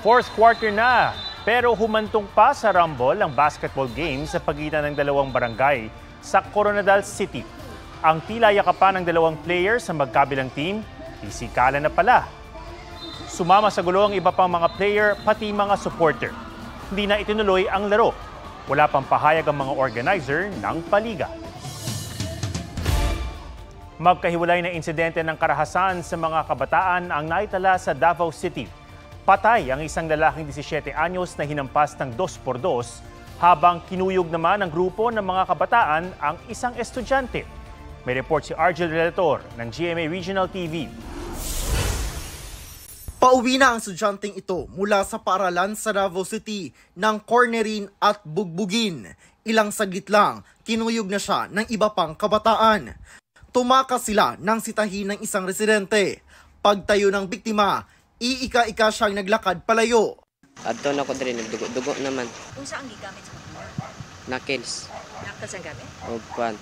Fourth quarter na, pero humantong pa sa rumble ang basketball game sa pagitan ng dalawang barangay sa Coronadal City. Ang tila yakapan ng dalawang players sa magkabilang team, pisikalan na pala. Sumama sa gulo ang iba pang mga player pati mga supporter. Hindi na itinuloy ang laro. Wala pang pahayag ang mga organizer ng paliga. Magkahiwalay na insidente ng karahasan sa mga kabataan ang naitala sa Davao City. Patay ang isang lalaking 17 anyos na hinampas ng 2x2 habang kinuyog naman ng grupo ng mga kabataan ang isang estudyante. May report si Argel Relator ng GMA Regional TV. Pauwi na ang estudyanteng ito mula sa paaralan sa Davao City ng Cornerin at Bugbugin. Ilang saglit lang, kinuyog na siya ng iba pang kabataan. Tumakas sila ng sitahin ng isang residente. Pagtayo ng biktima, iika-ika siyang naglakad palayo. Adto na ko diri nagdugo-dugo naman. Kung saan gigamit sa motor? Nakils. Nakil sa gamit? O kwan,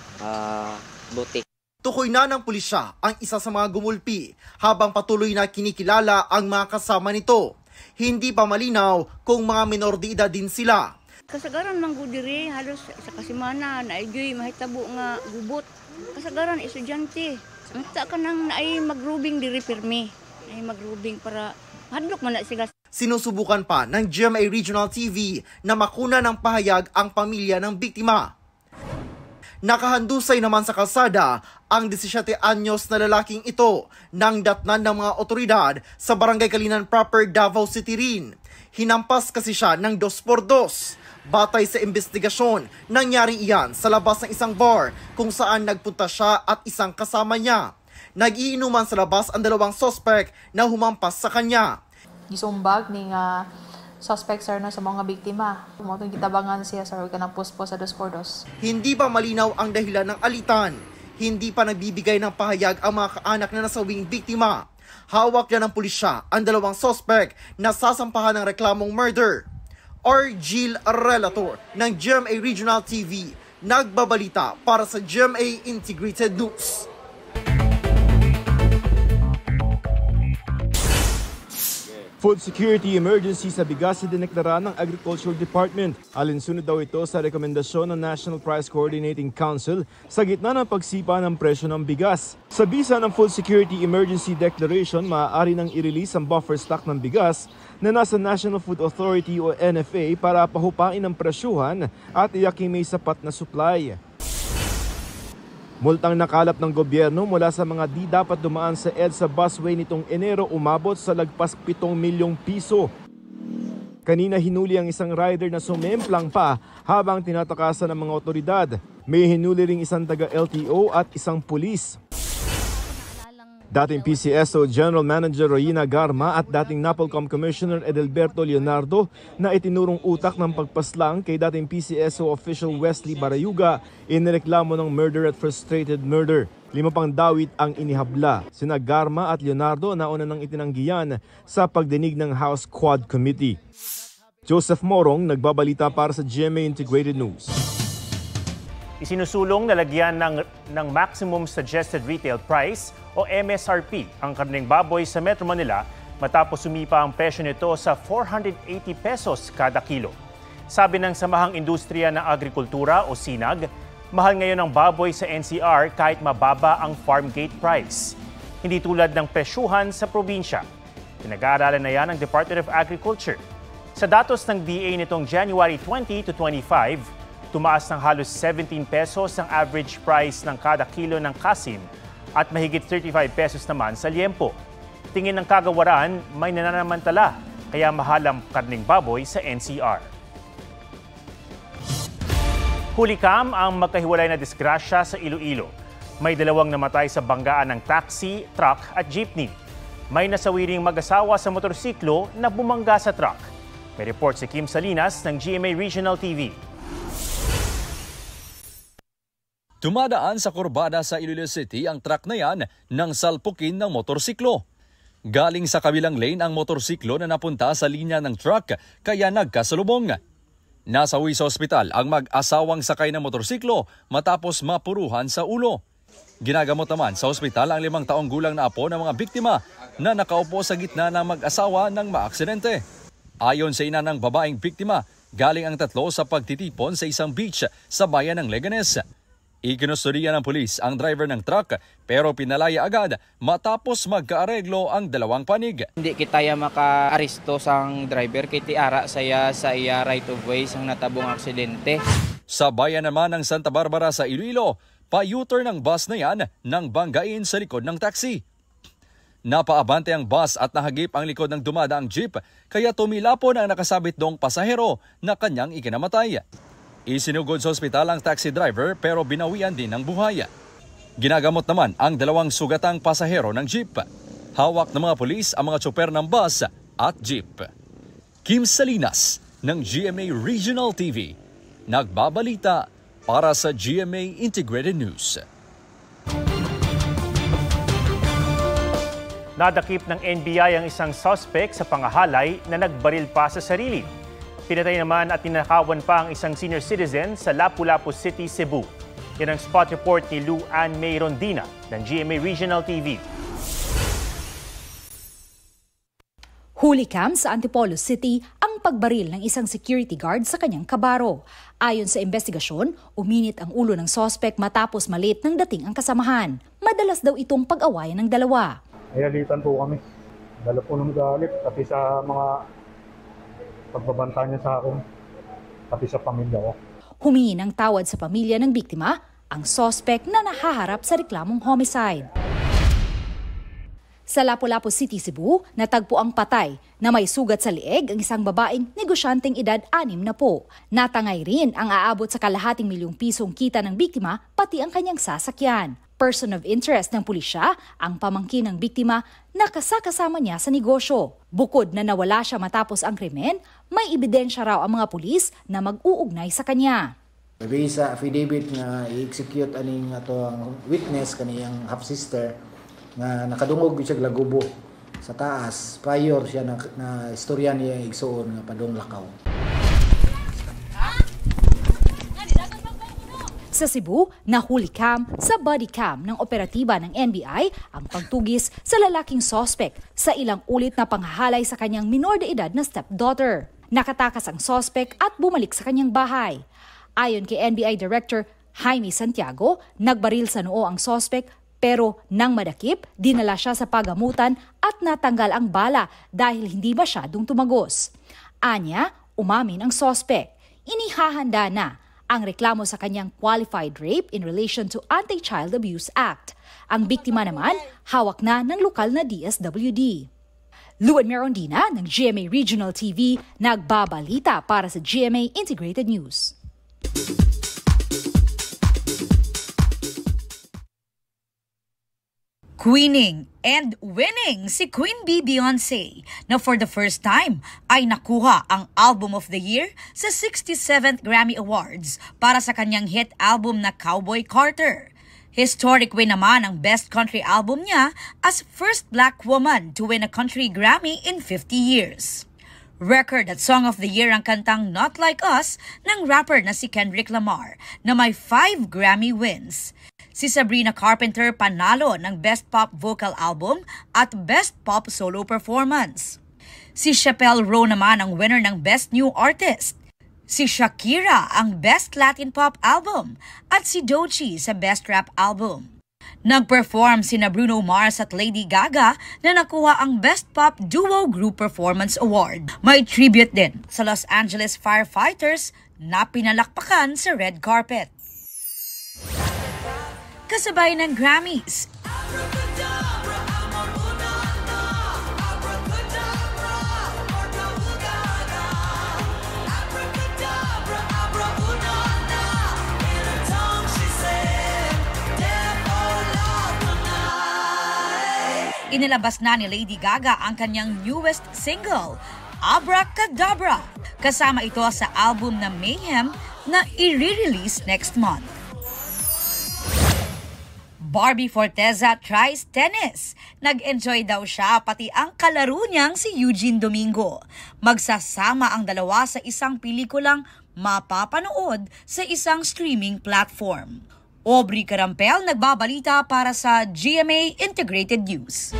butik. Tukoy na ng pulisya ang isa sa mga gumulpi habang patuloy na kinikilala ang mga kasama nito. Hindi pa malinaw kung mga minor de edad din sila. Kasagaran mang gudiri halos sa kasimana naaygoy mahitabo nga gubot. Kasagaran estudyante. Mata ka nang naay magrubing diri pirmi. Ay magrubing para hadlok man na sila. Sinusubukan pa ng GMA Regional TV na makuna ng pahayag ang pamilya ng biktima. Nakahandusay naman sa kalsada ang 17 anyos na lalaking ito nang datnan ng mga otoridad sa Barangay Kalinan Proper, Davao City rin. Hinampas kasi siya ng 2x2. Batay sa investigasyon, nangyari iyan sa labas ng isang bar kung saan nagpunta siya at isang kasama niya. Nag-iinuman sa labas ang dalawang suspect na humampas sa kanya. Gisumbag ni nga suspect sir na sa mga biktima. Motong kitabangan siya sa kanang puspo sa 2x2. Hindi pa malinaw ang dahilan ng alitan. Hindi pa nagbibigay ng pahayag ang mga kaanak na nasawing biktima. Hawak na ng pulisya ang dalawang suspect na sasampahan ng reklamong murder. Argel Relator ng GMA Regional TV, nagbabalita para sa GMA Integrated News. Food security emergency sa bigas sa dineklara ng Agricultural Department. Alinsunod daw ito sa rekomendasyon ng National Price Coordinating Council sa gitna ng pagsipa ng presyo ng bigas. Sa bisa ng Food Security Emergency Declaration, maaari nang i-release ang buffer stock ng bigas na nasa National Food Authority o NFA para pahupain ang presyuhan at iyaking may sapat na supply. Multang nakalap ng gobyerno mula sa mga di dapat dumaan sa EDSA busway nitong Enero umabot sa lagpas 7 milyong piso. Kanina hinuli ang isang rider na sumemplang pa habang tinatakasan ng mga otoridad. May hinuli ring isang taga-LTO at isang pulis. Dating PCSO General Manager Royina Garma at dating NAPOLCOM Commissioner Edelberto Leonardo na itinurong utak ng pagpaslang kay dating PCSO official Wesley Barayuga inireklamo ng murder at frustrated murder. 5 pang dawit ang inihabla. Sina Garma at Leonardo nauna nang itinanggihan sa pagdinig ng House Quad Committee. Joseph Morong nagbabalita para sa GMA Integrated News. Isinusulong na lagyan ng Maximum Suggested Retail Price o MSRP ang karneng baboy sa Metro Manila matapos sumipa ang presyo nito sa 480 pesos kada kilo. Sabi ng Samahang Industriya ng Agrikultura o SINAG, mahal ngayon ang baboy sa NCR kahit mababa ang farm gate price. Hindi tulad ng presyuhan sa probinsya. Pinag-aaralan na yan ng Department of Agriculture. Sa datos ng DA nitong January 20 to 25, tumaas ng halos 17 pesos ang average price ng kada kilo ng kasim at mahigit 35 pesos naman sa liempo. Tingin ng kagawaran, may nananamantala kaya mahal ang karneng baboy sa NCR. Hulikam ang magkahiwalay na disgrasya sa Iloilo. May 2 namatay sa banggaan ng taxi, truck at jeepney. May nasawiring mag-asawa sa motorsiklo na bumangga sa truck. May report si Kim Salinas ng GMA Regional TV. Dumadaan sa kurbada sa Iloilo City ang truck na yan nang salpukin ng motorsiklo. Galing sa kabilang lane ang motorsiklo na napunta sa linya ng truck kaya nagkasalubong. Nasawi sa ospital ang mag-asawang sakay ng motorsiklo matapos mapuruhan sa ulo. Ginagamot naman sa ospital ang 5 taong gulang na apo ng mga biktima na nakaupo sa gitna ng mag-asawa ng maaksidente. Ayon sa ina ng babaeng biktima, galing ang tatlo sa pagtitipon sa isang beach sa bayan ng Leganes. Ikinustodiya ng pulis ang driver ng truck pero pinalaya agad matapos magkaareglo ang dalawang panig. Hindi kita maka-aristo sang driver kay tiara saya sa iya right of way sang natabong aksidente. Sa bayan naman ng Santa Barbara sa Iloilo, pa-U-turn ng bus na yan nang banggain sa likod ng taxi. Napaabante ang bus at nahagip ang likod ng dumadaang jeep kaya tumilapon ang nakasabit dong pasahero na kanyang ikinamatay. Isinugod sa ospital ang taxi driver pero binawian din ng buhay. Ginagamot naman ang dalawang sugatang pasahero ng jeep. Hawak ng mga pulis ang mga tsoper ng bus at jeep. Kim Salinas ng GMA Regional TV, nagbabalita para sa GMA Integrated News. Nadakip ng NBI ang isang suspect sa pangahalay na nagbaril pa sa sarili. Pinatay naman at tinakawan pa ang isang senior citizen sa Lapu-Lapu City, Cebu. Yan ang spot report ni Lou Ann May Rondina ng GMA Regional TV. Hulikam sa Antipolo City ang pagbaril ng isang security guard sa kanyang kabaro. Ayon sa investigasyon, uminit ang ulo ng suspect matapos malit ng dating ang kasamahan. Madalas daw itong pag-awayan ng dalawa. Ayalitan po kami. Dala po ng galit pati sa mga pagbabanta niya sa akin, pati sa pamilya ko. Humingi ng tawad sa pamilya ng biktima, ang suspect na nahaharap sa reklamong homicide. Sa Lapu-Lapu City, Cebu, natagpo ang patay na may sugat sa leeg ang isang babaeng negosyanteng edad 60. Natangay rin ang aabot sa kalahating milyong pisong kita ng biktima pati ang kanyang sasakyan. Person of interest ng pulisya, ang pamangkin ng biktima na kasama niya sa negosyo. Bukod na nawala siya matapos ang krimen, may ebidensya raw ang mga pulis na mag-uugnay sa kanya. Sabi sa affidavit nga i-execute aning ato ang witness kaniyang half-sister nga nakadungog siya lagubo sa taas. Prior siya na istorya niya igsuon nga padong lakaw. Sa Cebu, nahuli cam sa body cam ng operatiba ng NBI ang pagtugis sa lalaking suspect sa ilang ulit na panghahalay sa kanyang minor de edad na stepdaughter. Nakatakas ang suspect at bumalik sa kanyang bahay. Ayon kay NBI Director Jaime Santiago, nagbaril sa noo ang suspect pero nang madakip, dinala siya sa pagamutan at natanggal ang bala dahil hindi masyadong tumagos. Anya, umamin ang suspect. Inihahanda na ang reklamo sa kanyang qualified rape in relation to Anti-Child Abuse Act. Ang biktima naman, hawak na ng lokal na DSWD. Lou Ann May Rondina ng GMA Regional TV, nagbabalita para sa GMA Integrated News. Queening and winning si Queen Bee Beyonce na for the first time ay nakuha ang Album of the Year sa 67th Grammy Awards para sa kanyang hit album na Cowboy Carter. Historic win naman ang Best Country Album niya as first black woman to win a country Grammy in 50 years. Record at Song of the Year ang kantang Not Like Us ng rapper na si Kendrick Lamar na may 5 Grammy wins. Si Sabrina Carpenter panalo ng Best Pop Vocal Album at Best Pop Solo Performance. Si Chappelle Rowe naman ang winner ng Best New Artist. Si Shakira ang Best Latin Pop Album at si Doechii sa Best Rap Album. Nag-perform sina Bruno Mars at Lady Gaga na nakuha ang Best Pop Duo Group Performance Award. May tribute din sa Los Angeles firefighters na pinalakpakan sa red carpet. Kasabay ng Grammys. Inilabas na ni Lady Gaga ang kanyang newest single, Abracadabra. Kasama ito sa album na Mayhem na i-release next month. Barbie Forteza tries tennis. Nag-enjoy daw siya pati ang kalaro niyang si Eugene Domingo. Magsasama ang dalawa sa isang pelikulang mapapanood sa isang streaming platform. Aubrey Carampel nagbabalita para sa GMA Integrated News.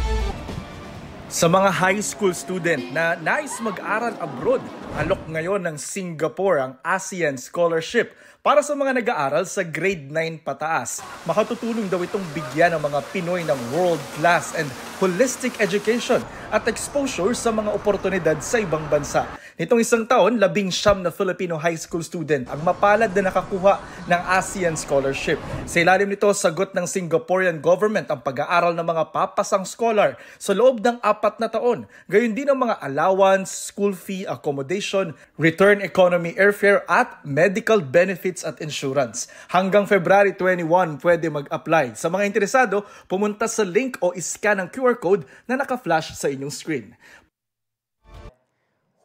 Sa mga high school student na nais mag-aral abroad, alok ngayon ng Singapore ang ASEAN Scholarship para sa mga nag-aaral sa grade 9 pataas. Makatutulong daw itong bigyan ng mga Pinoy ng world-class and holistic education at exposure sa mga oportunidad sa ibang bansa. Nitong isang taon, 19 na Filipino high school student ang mapalad na nakakuha ng ASEAN Scholarship. Sa ilalim nito, sagot ng Singaporean government ang pag-aaral ng mga papasang scholar sa loob ng 4 na taon. Gayon din ang mga allowance, school fee, accommodation, return economy airfare at medical benefits at insurance. Hanggang February 21, pwede mag-apply. Sa mga interesado, pumunta sa link o iscan ang QR code na naka-flash sa inyong screen.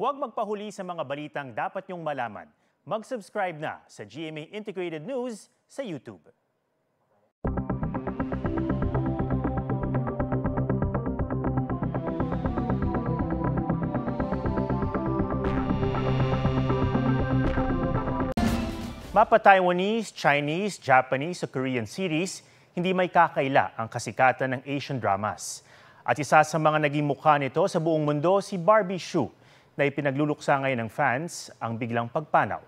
Huwag magpahuli sa mga balitang dapat niyong malaman. Mag-subscribe na sa GMA Integrated News sa YouTube. Mapa-Taiwanese, Chinese, Japanese o Korean series, hindi may kakaila ang kasikatan ng Asian dramas. At isa sa mga naging mukha nito sa buong mundo si Barbie Hsu, na ipinagluluksa ngayon ng fans ang biglang pagpanaw.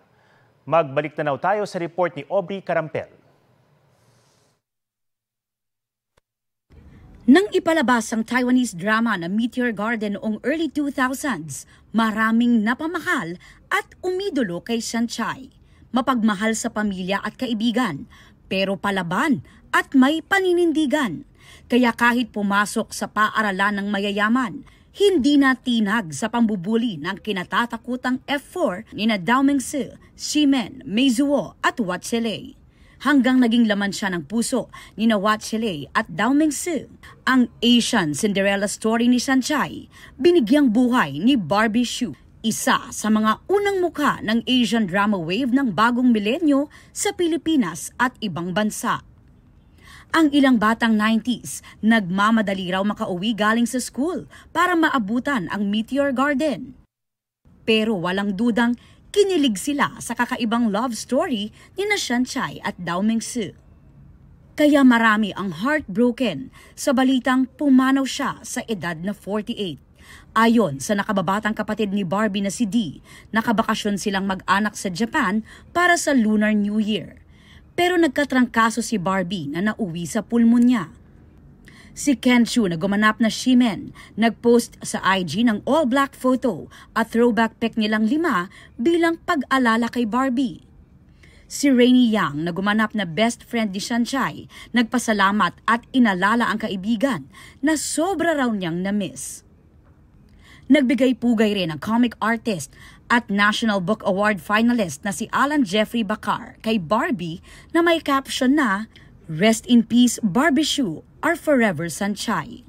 Magbalik tanaw tayo sa report ni Aubrey Carampel. Nang ipalabas ang Taiwanese drama na Meteor Garden noong early 2000s, maraming napamahal at umidolo kay Sanchay. Mapagmahal sa pamilya at kaibigan, pero palaban at may paninindigan. Kaya kahit pumasok sa paaralan ng mayayaman, hindi na tinag sa pambubuli ng kinatatakutang F4 ni na Dao Mingsu, Ximen, Meizuo at Wat Shelei. Hanggang naging laman siya ng puso ni na Wat Shelei at Dao Mingsu. Ang Asian Cinderella story ni Sanchay, binigyang buhay ni Barbie Hsu. Isa sa mga unang mukha ng Asian drama wave ng bagong milenyo sa Pilipinas at ibang bansa. Ang ilang batang 90s, nagmamadali raw makauwi galing sa school para maabutan ang Meteor Garden. Pero walang dudang kinilig sila sa kakaibang love story ni na Sanchay at Dao Mingsu. Kaya marami ang heartbroken sa balitang pumanaw siya sa edad na 48. Ayon sa nakababatang kapatid ni Barbie na si Dee, nakabakasyon silang mag-anak sa Japan para sa Lunar New Year. Pero nagkatrangkaso si Barbie na nauwi sa pulmonya. Si Kenshu na gumanap na Ximen, nagpost sa IG ng all-black photo at throwback pic nilang 5 bilang pag-alala kay Barbie. Si Rainy Yang na gumanap na best friend ni Sanchay, nagpasalamat at inalala ang kaibigan na sobra raw niyang na-miss. Nagbigay pugay rin ang comic artist at National Book Award finalist na si Alan Jeffrey Bacar kay Barbie na may caption na "Rest in peace Barbie Hsu, our forever Sanchay."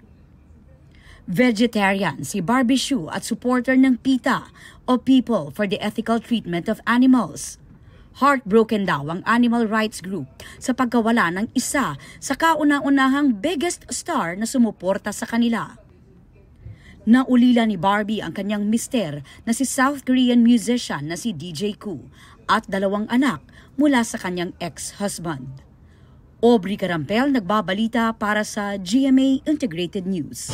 Vegetarian si Barbie Hsu at supporter ng PETA o People for the Ethical Treatment of Animals. Heartbroken daw ang animal rights group sa pagkawala ng isa sa kauna-unahang biggest star na sumuporta sa kanila. Naulila ni Barbie ang kanyang mister na si South Korean musician na si DJ Koo at 2 anak mula sa kanyang ex-husband. Aubrey Carampel, nagbabalita para sa GMA Integrated News.